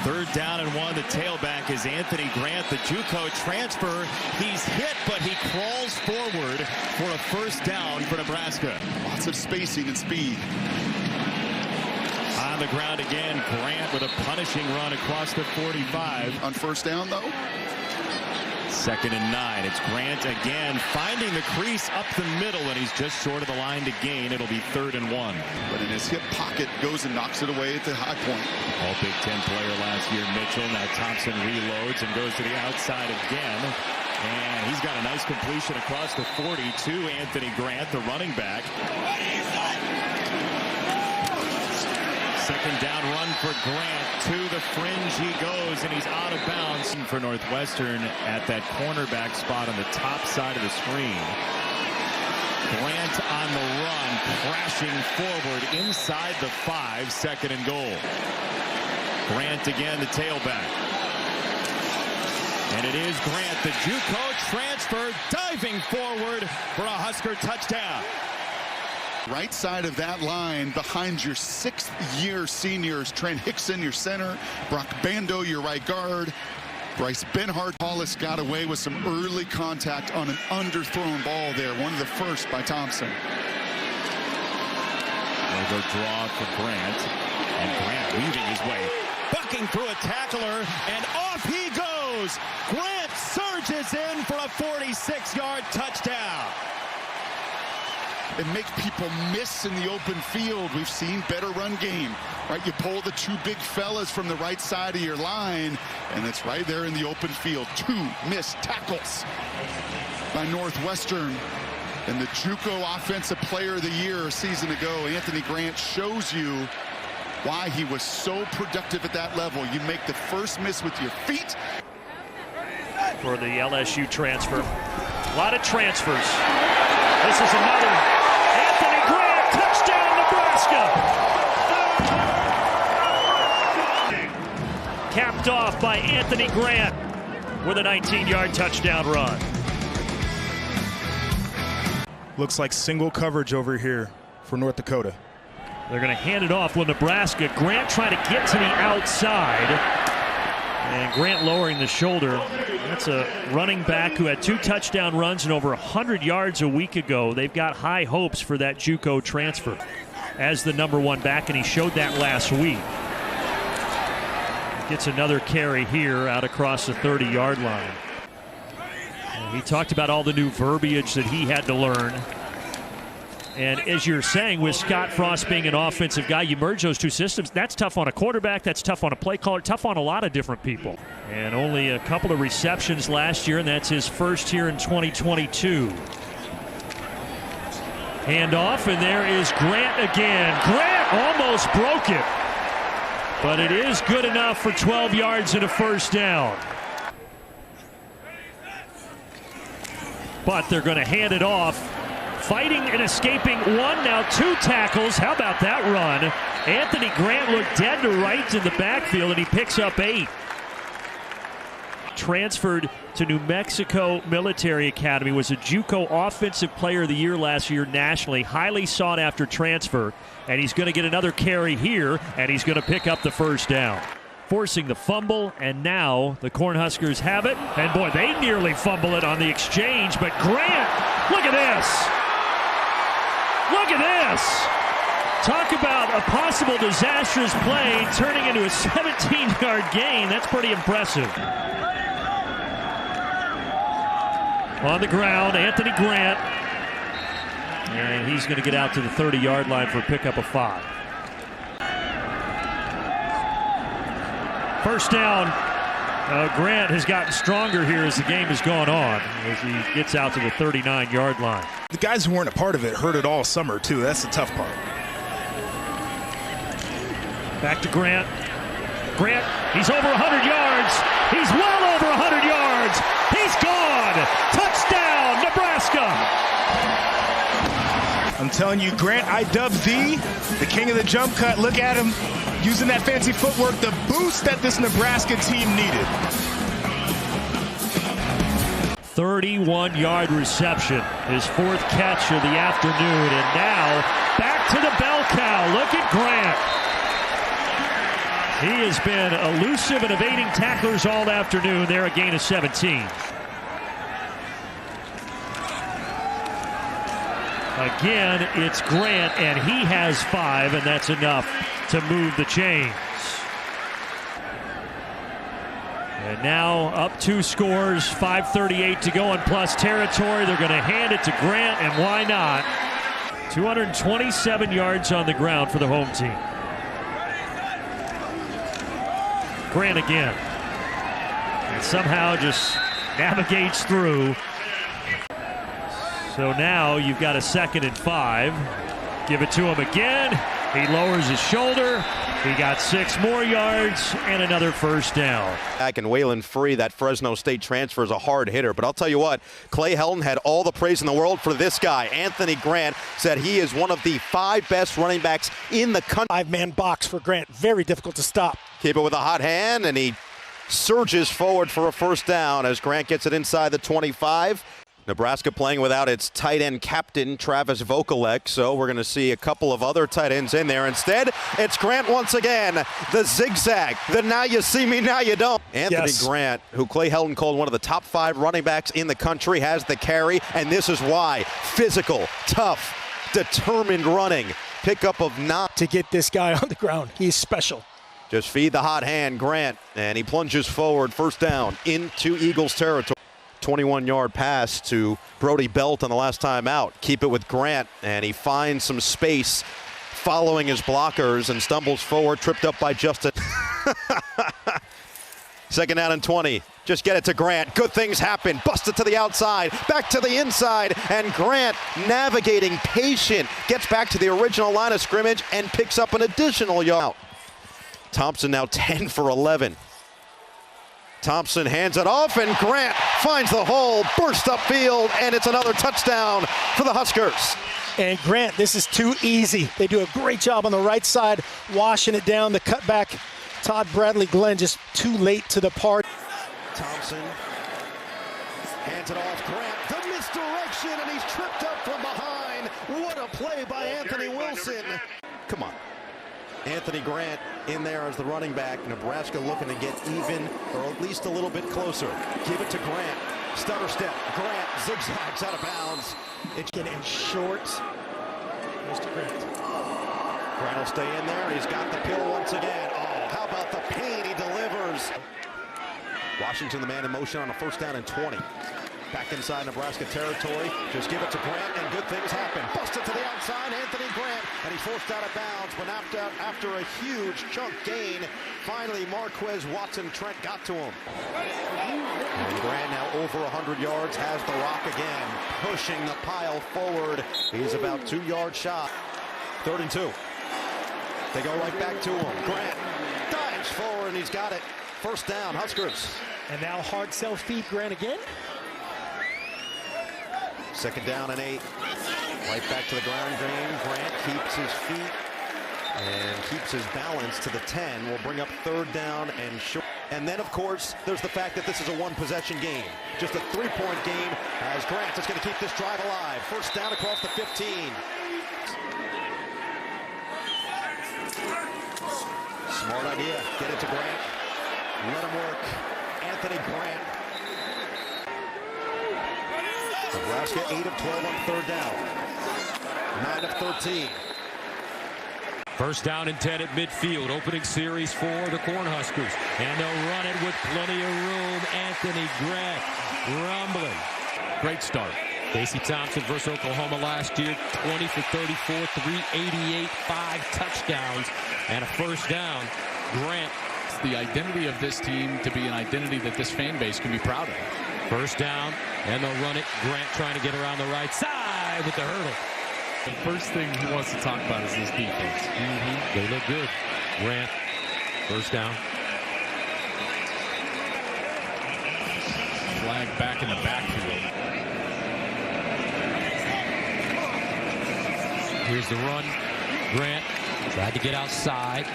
3rd down and 1. The tailback is Anthony Grant, the JUCO transfer. He's hit, but he crawls forward for a 1st down for Nebraska. Lots of spacing and speed. On the ground again, Grant with a punishing run across the 45. On 1st down, though. 2nd and 9. It's Grant again, finding the crease up the middle, and he's just short of the line to gain. It'll be 3rd and 1. But in his hip pocket, goes and knocks it away at the high point. All Big Ten player last year, Mitchell. Now Thompson reloads and goes to the outside again. And he's got a nice completion across the 40 to Anthony Grant, the running back. 2nd down run for Grant. To the fringe he goes, and he's out of bounds for Northwestern at that cornerback spot on the top side of the screen. Grant on the run, crashing forward inside the 5, 2nd and goal. Grant again, the tailback. And it is Grant, the JUCO transfer, diving forward for a Husker touchdown. Right side of that line behind your 6th-year seniors, Trent Hickson, your center, Brock Bando, your right guard. Bryce Benhart. Hollis got away with some early contact on an underthrown ball there, one of the first by Thompson. They'll go draw for Grant, and Grant weaving his way, bucking through a tackler, and off he goes. Grant surges in for a 46-yard touchdown. It makes people miss in the open field. We've seen better run game, right? You pull the 2 big fellas from the right side of your line, and it's right there in the open field. 2 missed tackles by Northwestern. And the JUCO Offensive Player of the Year a season ago, Anthony Grant, shows you why he was so productive at that level. You make the first miss with your feet. For the LSU transfer. A lot of transfers. This is another Anthony Grant touchdown, Nebraska. Capped off by Anthony Grant with a 19-yard touchdown run. Looks like single coverage over here for North Dakota. They're going to hand it off with Nebraska. Grant trying to get to the outside. And Grant lowering the shoulder. That's a running back who had 2 touchdown runs and over 100 yards a week ago. They've got high hopes for that JUCO transfer as the #1 back, and he showed that last week. Gets another carry here out across the 30-yard line. And he talked about all the new verbiage that he had to learn. And as you're saying, with Scott Frost being an offensive guy, you merge those 2 systems. That's tough on a quarterback. That's tough on a play caller. Tough on a lot of different people. And only a couple of receptions last year, and that's his first here in 2022. Handoff, and there is Grant again. Grant almost broke it. But it is good enough for 12 yards and a 1st down. But they're going to hand it off. Fighting and escaping 1, now 2 tackles. How about that run? Anthony Grant looked dead to rights in the backfield, and he picks up 8. Transferred to New Mexico Military Academy, was a JUCO Offensive Player of the Year last year nationally. Highly sought after transfer, and he's going to get another carry here, and he's going to pick up the 1st down. Forcing the fumble, and now the Cornhuskers have it. And boy, they nearly fumble it on the exchange, but Grant, look at this. Look at this. Talk about a possible disastrous play turning into a 17-yard gain. That's pretty impressive. On the ground, Anthony Grant. And he's going to get out to the 30-yard line for a pickup of 5. 1st down. Grant has gotten stronger here as the game has gone on, as he gets out to the 39-yard line. The guys who weren't a part of it heard it all summer, too. That's the tough part. Back to Grant. Grant, he's over 100 yards. He's well over 100 yards. He's gone. Touchdown, Nebraska. I'm telling you, Grant, I dubbed the king of the jump cut. Look at him using that fancy footwork, the boost that this Nebraska team needed. 31-yard reception, his 4th catch of the afternoon, and now back to the bell cow. Look at Grant. He has been elusive and evading tacklers all afternoon. There, a gain of 17. Again, it's Grant, and he has 5, and that's enough to move the chains. And now up 2 scores, 5:38 to go in plus territory. They're going to hand it to Grant, and why not? 227 yards on the ground for the home team. Grant again. And somehow just navigates through. So now you've got a 2nd and 5. Give it to him again. He lowers his shoulder. He got 6 more yards and another first down. Back and Waylon Free, that Fresno State transfer, is a hard hitter. But I'll tell you what, Clay Helton had all the praise in the world for this guy. Anthony Grant said he is one of the 5 best running backs in the country. 5-man box for Grant. Very difficult to stop. Keep it with a hot hand, and he surges forward for a first down as Grant gets it inside the 25. Nebraska playing without its tight end captain, Travis Vokalek, so we're going to see a couple of other tight ends in there. Instead, it's Grant once again, the zigzag, the now you see me, now you don't. Anthony Grant, who Clay Helton called one of the top 5 running backs in the country, has the carry, and this is why. Physical, tough, determined running. Pickup of 9. To get this guy on the ground, he's special. Just feed the hot hand, Grant, and he plunges forward, first down, into Eagles territory. 21-yard pass to Brody Belt on the last time out. Keep it with Grant, and he finds some space following his blockers and stumbles forward, tripped up by Justin. 2nd down and 20. Just get it to Grant. Good things happen. Busted to the outside, back to the inside, and Grant, navigating, patient, gets back to the original line of scrimmage and picks up an additional yard. Thompson now 10 for 11. Thompson hands it off, and Grant finds the hole, burst upfield, and it's another touchdown for the Huskers. And Grant, this is too easy. They do a great job on the right side, washing it down. The cutback, Todd Bradley Glenn, just too late to the party. Thompson hands it off. Grant, the misdirection, and he's tripped up from behind. What a play by Anthony Wilson. Come on. Anthony Grant in there as the running back. Nebraska looking to get even, or at least a little bit closer. Give it to Grant. Stutter step. Grant zigzags out of bounds. It's getting short. Goes to Grant. Grant will stay in there, and he's got the pill once again. Oh, how about the pain he delivers? Washington, the man in motion on a 1st down and 20. Back inside Nebraska territory. Just give it to Grant, and good things happen. Busted to the outside, Anthony Grant, and he's forced out of bounds. But after a huge chunk gain, finally Marquez Watson Trent got to him. And Grant now over 100 yards, has the rock again, pushing the pile forward. He's about 2 yards shot. 3rd and 2. They go right back to him. Grant dives forward, and he's got it. First down, Huskers. And now hard self-feed Grant again. 2nd down and 8. Right back to the ground game. Grant keeps his feet and keeps his balance to the 10. Will bring up 3rd down and short. And then, of course, there's the fact that this is a 1-possession game. Just a 3-point game as Grant is going to keep this drive alive. First down across the 15. Smart idea. Get it to Grant. Let him work. Anthony Grant. Nebraska 8 of 12 on 3rd down. 9 of 13. First down and 10 at midfield. Opening series for the Cornhuskers. And they'll run it with plenty of room. Anthony Grant rumbling. Great start. Casey Thompson versus Oklahoma last year. 20 for 34, 388, 5 touchdowns, and a first down. Grant. The identity of this team to be an identity that this fan base can be proud of. First down, and they'll run it. Grant trying to get around the right side with the hurdle. The first thing he wants to talk about is this defense. They look good. Grant, first down. Flag back in the backfield. Here's the run. Grant tried to get outside.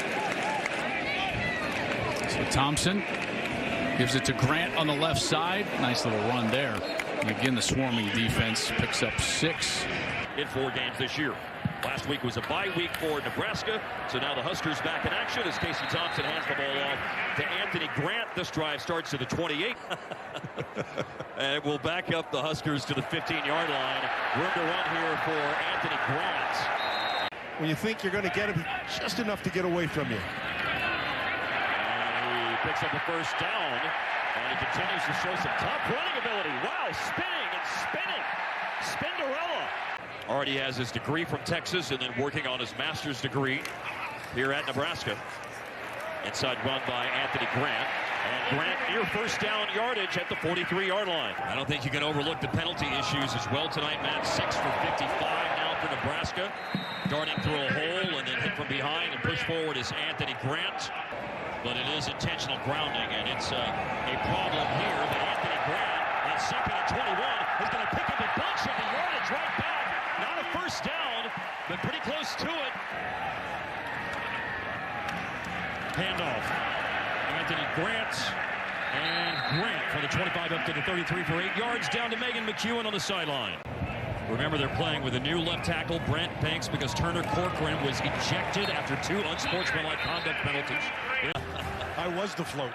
So Thompson gives it to Grant on the left side. Nice little run there. And again, the swarming defense picks up 6. In 4 games this year. Last week was a bye week for Nebraska, so now the Huskers back in action as Casey Thompson hands the ball off to Anthony Grant. This drive starts to the 28. And it will back up the Huskers to the 15-yard line. Room to run here for Anthony Grant. When you think you're going to get him, just enough to get away from you. And he picks up a first down, and he continues to show some top running ability. Wow, spinning and spinning. Spinderella. Already has his degree from Texas and then working on his master's degree here at Nebraska. Inside run by Anthony Grant. And Grant near first down yardage at the 43-yard line. I don't think you can overlook the penalty issues as well tonight, Matt. 6 for 55 now for Nebraska. Darting through a hole and then hit from behind and push forward is Anthony Grant. But it is intentional grounding, and it's a problem here. But Anthony Grant on second and 21 is going to pick up a bunch of the yardage right back. Not a first down, but pretty close to it. Handoff. Anthony Grant. And Grant from the 25 up to the 33 for 8 yards. Down to Megan McEwen on the sideline. Remember, they're playing with a new left tackle, Brent Banks, because Turner Corcoran was ejected after 2 unsportsmanlike conduct penalties. I was the float.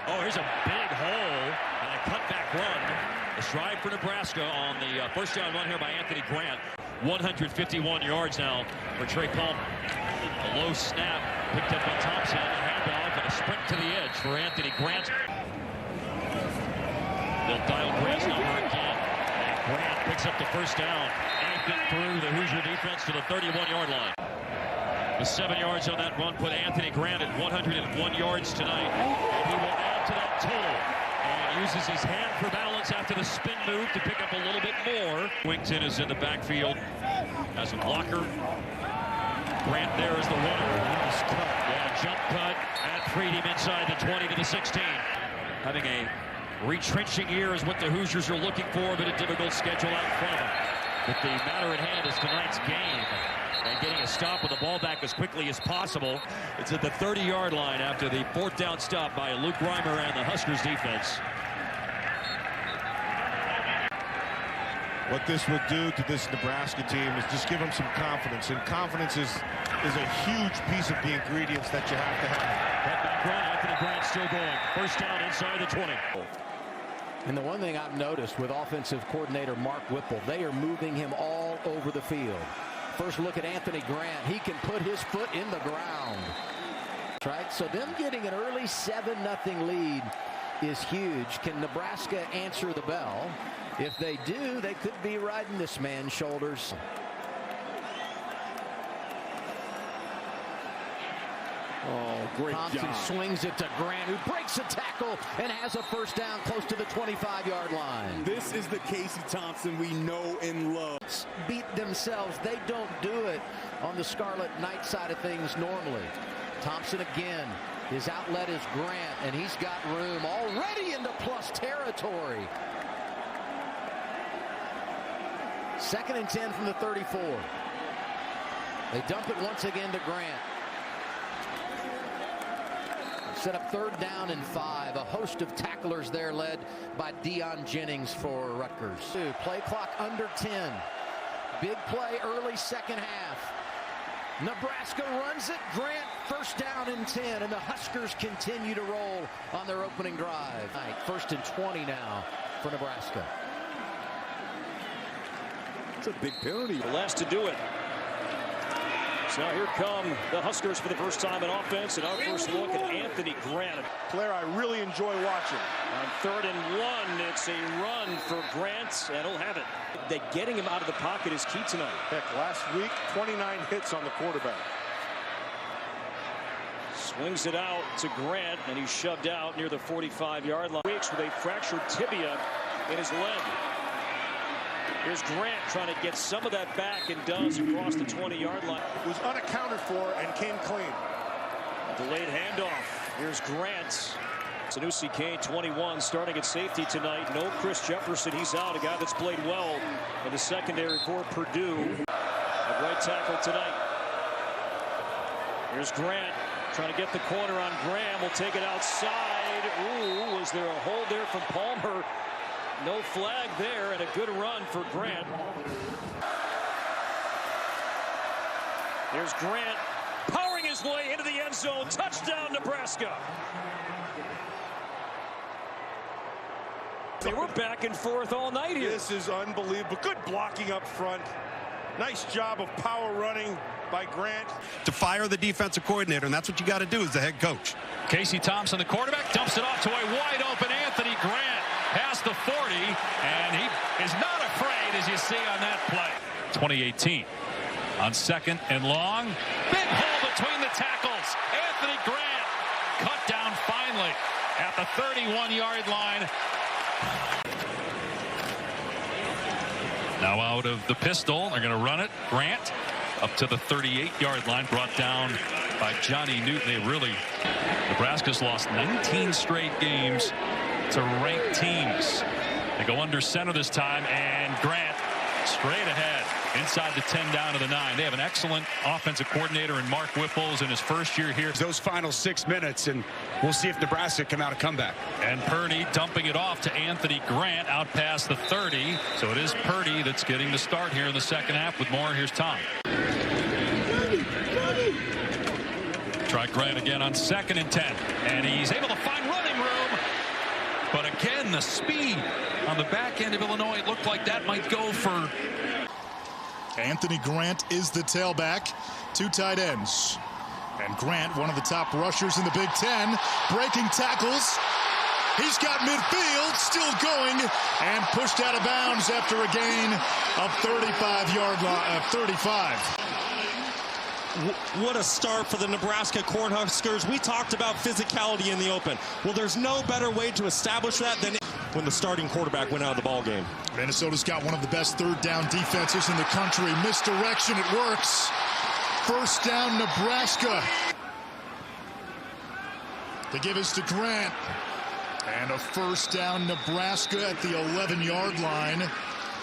Oh, here's a big hole and a cutback run. A stride for Nebraska on the first down run here by Anthony Grant. 151 yards now for Trey Palmer. A low snap picked up by Thompson. A handoff and a sprint to the edge for Anthony Grant. They'll dial Grant's number again. And Grant picks up the first down. Anchored through the Hoosier defense to the 31-yard line. The 7 yards on that run put Anthony Grant at 101 yards tonight. And he will add to that total. And uses his hand for balance after the spin move to pick up a little bit more. Wington is in the backfield as a blocker. Grant there is the runner. Nice cut. Yeah, jump cut. And freed him inside the 20 to the 16. Having a retrenching year is what the Hoosiers are looking for, but a difficult schedule out in front of them. But the matter at hand is tonight's game. And getting a stop with the ball back as quickly as possible. It's at the 30-yard line after the 4th down stop by Luke Reimer and the Huskers defense. What this will do to this Nebraska team is just give them some confidence. And confidence is a huge piece of the ingredients that you have to have. That back run, Anthony Grant still going. First down inside the 20. And the one thing I've noticed with offensive coordinator Mark Whipple, they are moving him all over the field. First look at Anthony Grant. He can put his foot in the ground. Right? So them getting an early 7-0 lead is huge. Can Nebraska answer the bell? If they do, they could be riding this man's shoulders. Oh, great Thompson job. swings it to Grant, who breaks a tackle and has a first down close to the 25-yard line. This is the Casey Thompson we know and love. Beat themselves. They don't do it on the Scarlet Knight side of things normally. Thompson again. His outlet is Grant, and he's got room already into plus territory. 2nd and 10 from the 34. They dump it once again to Grant. Set up 3rd down and 5. A host of tacklers there led by Deion Jennings for Rutgers. Play clock under 10. Big play early second half. Nebraska runs it. Grant first down and 10, and the Huskers continue to roll on their opening drive. 1st and 20 now for Nebraska. It's a big penalty. The last to do it. So now here come the Huskers for the first time in offense, and our first look at Anthony Grant. Player I really enjoy watching. On 3rd and 1, it's a run for Grant, and he'll have it. That getting him out of the pocket is key tonight. Heck, last week, 29 hits on the quarterback. Swings it out to Grant, and he's shoved out near the 45-yard line. Weeks with a fractured tibia in his leg. Here's Grant trying to get some of that back, and does across the 20-yard line. Was unaccounted for and came clean. A delayed handoff. Here's Grant. Sanusi Kane, 21, starting at safety tonight. No Chris Jefferson. He's out. A guy that's played well in the secondary for Purdue. At right tackle tonight. Here's Grant trying to get the corner on Graham. Will take it outside. Ooh, was there a hold there from Palmer? No flag there, and a good run for Grant. There's Grant powering his way into the end zone. Touchdown, Nebraska. They were back and forth all night here. This is unbelievable. Good blocking up front. Nice job of power running by Grant. To fire the defensive coordinator, and that's what you got to do as the head coach. Casey Thompson, the quarterback, dumps it off to a wide open Anthony Grant past the 40, and he is not afraid, as you see on that play. 2018 on 2nd and long. Big hole between the tackles. Anthony Grant cut down finally at the 31-yard line. Now out of the pistol, they're going to run it. Grant up to the 38-yard line, brought down by Johnny Newton. Nebraska's lost 19 straight games to ranked teams. They go under center this time, and Grant straight ahead inside the 10 down to the 9. They have an excellent offensive coordinator in Mark Whipples in his first year here. Those final 6 minutes, and we'll see if Nebraska come out a comeback. And Purdy dumping it off to Anthony Grant out past the 30. So it is Purdy that's getting the start here in the second half with more. Here's Tom. Try Grant again on 2nd and 10. And he's able to find running room. But again, the speed on the back end of Illinois, it looked like that might go for... Anthony Grant is the tailback. 2 tight ends. And Grant, one of the top rushers in the Big Ten, breaking tackles. He's got midfield, still going, and pushed out of bounds after a gain of 35. What a start for the Nebraska Cornhuskers. We talked about physicality in the open. Well, there's no better way to establish that than when the starting quarterback went out of the ball game. Minnesota's got one of the best 3rd down defenses in the country. Misdirection, it works. 1st down, Nebraska. They give us to Grant. And a 1st down, Nebraska at the 11-yard line.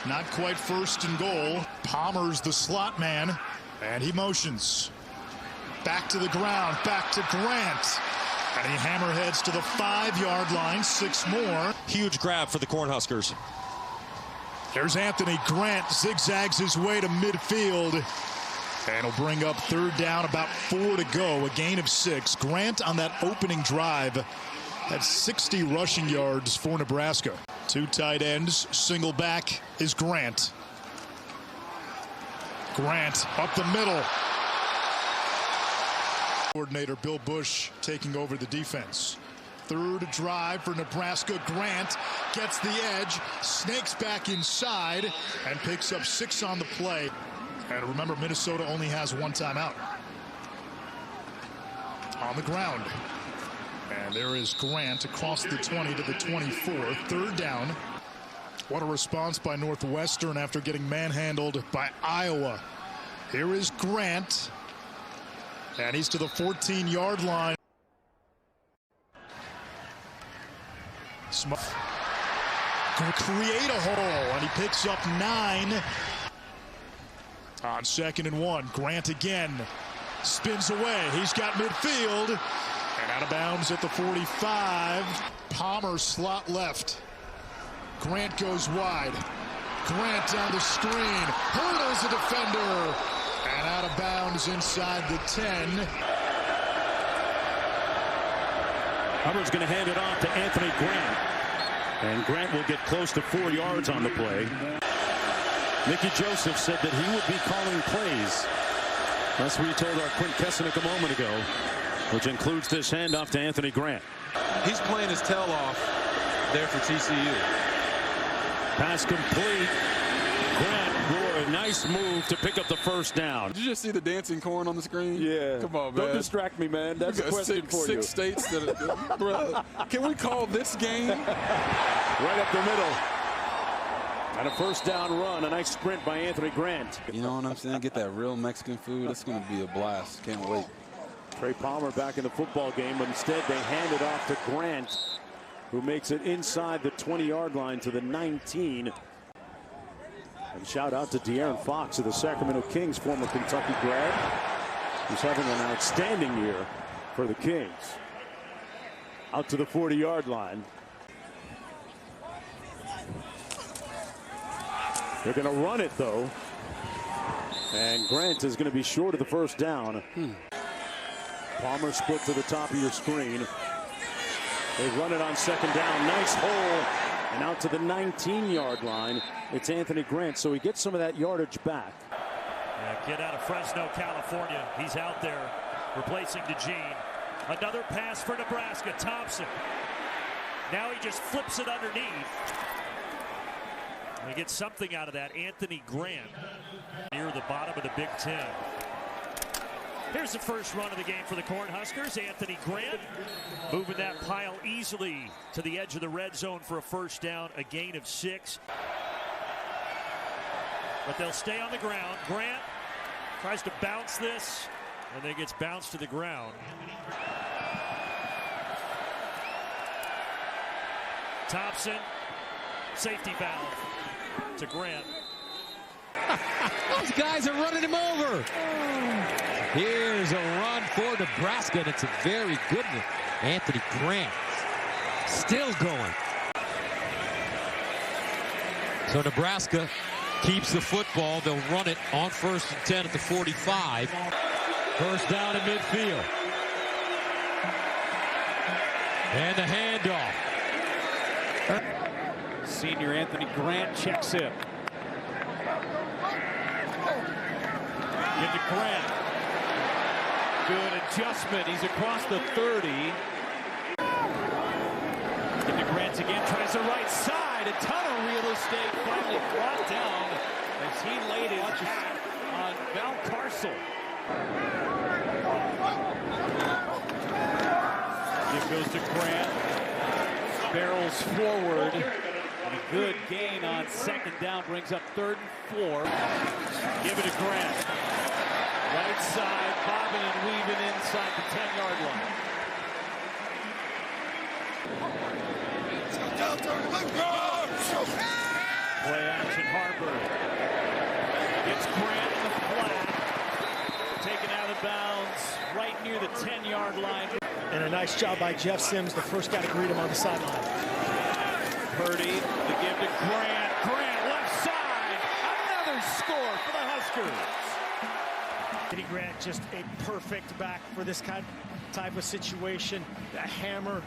Not quite 1st and goal. Palmer's the slot man. And he motions. Back to the ground, back to Grant. And he hammerheads to the 5-yard line, 6 more. Huge grab for the Cornhuskers. There's Anthony Grant, zigzags his way to midfield. And he'll bring up 3rd down, about 4 to go, a gain of 6. Grant on that opening drive had 60 rushing yards for Nebraska. 2 tight ends, single back is Grant. Grant up the middle. Coordinator Bill Bush taking over the defense. 3rd drive for Nebraska. Grant gets the edge, snakes back inside, and picks up 6 on the play. And remember, Minnesota only has 1 timeout. On the ground. And there is Grant across the 20 to the 24. 3rd down. What a response by Northwestern after getting manhandled by Iowa. Here is Grant. And he's to the 14-yard line. Create a hole, and he picks up 9. On 2nd and 1, Grant again spins away. He's got midfield. And out of bounds at the 45. Palmer slot left. Grant goes wide. Grant down the screen. Hurdles the defender. And out of bounds inside the 10. Hubbard's going to hand it off to Anthony Grant. And Grant will get close to 4 yards on the play. Mickey Joseph said that he would be calling plays. That's what he told our Quint Kesenick a moment ago, which includes this handoff to Anthony Grant. He's playing his tail off there for TCU. Pass complete. Grant, a nice move to pick up the 1st down. Did you just see the dancing corn on the screen? Yeah. Come on, man. Don't distract me, man. That's a question for you. 6 states that can we call this game? Right up the middle. And a 1st down run. A nice sprint by Anthony Grant. You know what I'm saying? Get that real Mexican food. It's going to be a blast. Can't wait. Trey Palmer back in the football game, but instead they hand it off to Grant, who makes it inside the 20-yard line to the 19. And shout out to De'Aaron Fox of the Sacramento Kings, former Kentucky grad, who's having an outstanding year for the Kings. Out to the 40-yard line. They're going to run it, though. And Grant is going to be short of the first down. Palmer split to the top of your screen. They run it on second down. Nice hole. And out to the 19-yard line. It's Anthony Grant, so he gets some of that yardage back. Kid out of Fresno, California. He's out there replacing DeGene. Another pass for Nebraska. Thompson. Now he just flips it underneath. They get something out of that. Anthony Grant near the bottom of the Big Ten. Here's the first run of the game for the Cornhuskers. Anthony Grant moving that pile easily to the edge of the red zone for a first down, a gain of 6. But they'll stay on the ground. Grant tries to bounce this, and then gets bounced to the ground. Thompson, safety valve to Grant. Those guys are running him over. Here's a run for Nebraska, and it's a very good one. Anthony Grant still going. So Nebraska keeps the football. They'll run it on 1st and 10 at the 45. First down in midfield. And the handoff. Senior Anthony Grant checks in. Get to Grant. Good adjustment. He's across the 30. Get to Grant again. Tries the right side. A ton of real estate. Finally brought down as he laid his hat on Valcarcel. It goes to Grant. Barrels forward. And a good gain on second down. Brings up 3rd and 4. Give it to Grant. Right side, bobbing and weaving inside the 10-yard line. Play action, Harburg. Gets Grant in the flat. Taken out of bounds right near the 10-yard line. And a nice job by Jeff Sims, the first guy to greet him on the sideline. Purdy, the give to Grant. Grant, left side. Another score for the Huskers. Anthony Grant, just a perfect back for this type of situation. The hammer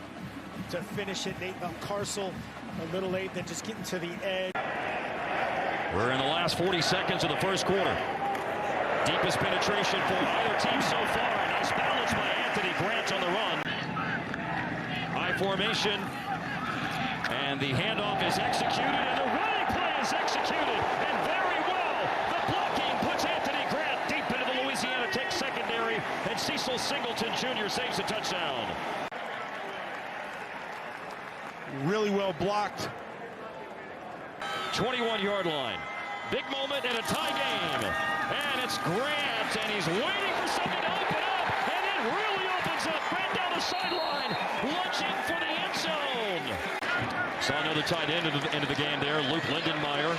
to finish it. Nate Valcarcel, a little late, then just getting to the edge. We're in the last 40 seconds of the first quarter. Deepest penetration for either team so far. Nice balance by Anthony Grant on the run. High formation. And the handoff is executed, and the running play is executed. And very well. The blocking puts Anthony Grant deep into the Louisiana Tech secondary. And Cecil Singleton Jr. saves a touchdown. Really well blocked. 21-yard line. Big moment in a tie game. And it's Grant, and he's waiting for something to open up. And it really opens up. Grant down the sideline, launching for the end zone. Saw another tight end into the game there, Luke Lindenmeyer.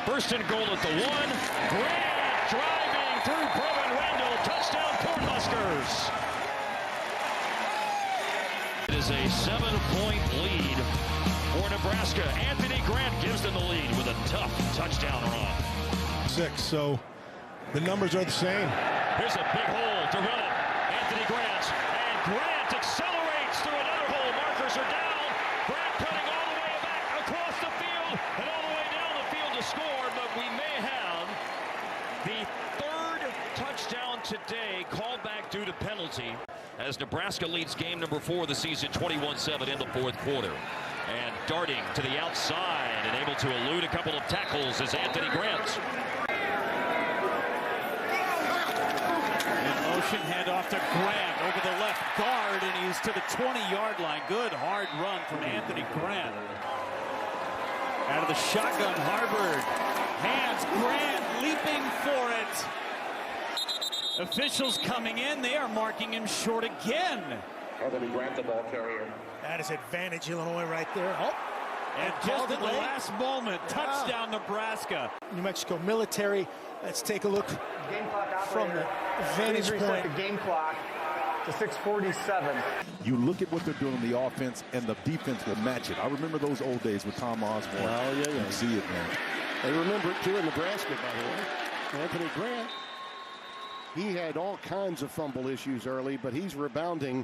First and goal at the 1. Grant driving through Brevin Randall. Touchdown, Cornhuskers. It is a 7-point lead for Nebraska. Anthony Grant gives them the lead with a tough touchdown run. 6, so the numbers are the same. Here's a big hole to run it. Anthony Grant. And Grant accelerates through another hole. Markers are down. Grant cutting all the way back across the field and all the way down the field to score. But we may have the 3rd touchdown today called back due to penalty as Nebraska leads game number 4 of the season 21-7 in the 4th quarter. And darting to the outside and able to elude a couple of tackles is Anthony Grant. In motion, handoff to Grant over the left guard, and he's to the 20-yard line. Good hard run from Anthony Grant. Out of the shotgun, Harburg. Hands, Grant leaping for it. Officials coming in. They are marking him short again. Anthony Grant, the ball carrier. That is advantage Illinois right there. Oh, and just at the last moment, touchdown Nebraska. New Mexico military. Let's take a look from the vantage point. The game clock to 6:47. You look at what they're doing on the offense, and the defense will match it. I remember those old days with Tom Osborne. Oh, yeah. You see it, man. They remember it too in Nebraska, by the way. Anthony Grant, he had all kinds of fumble issues early, but he's rebounding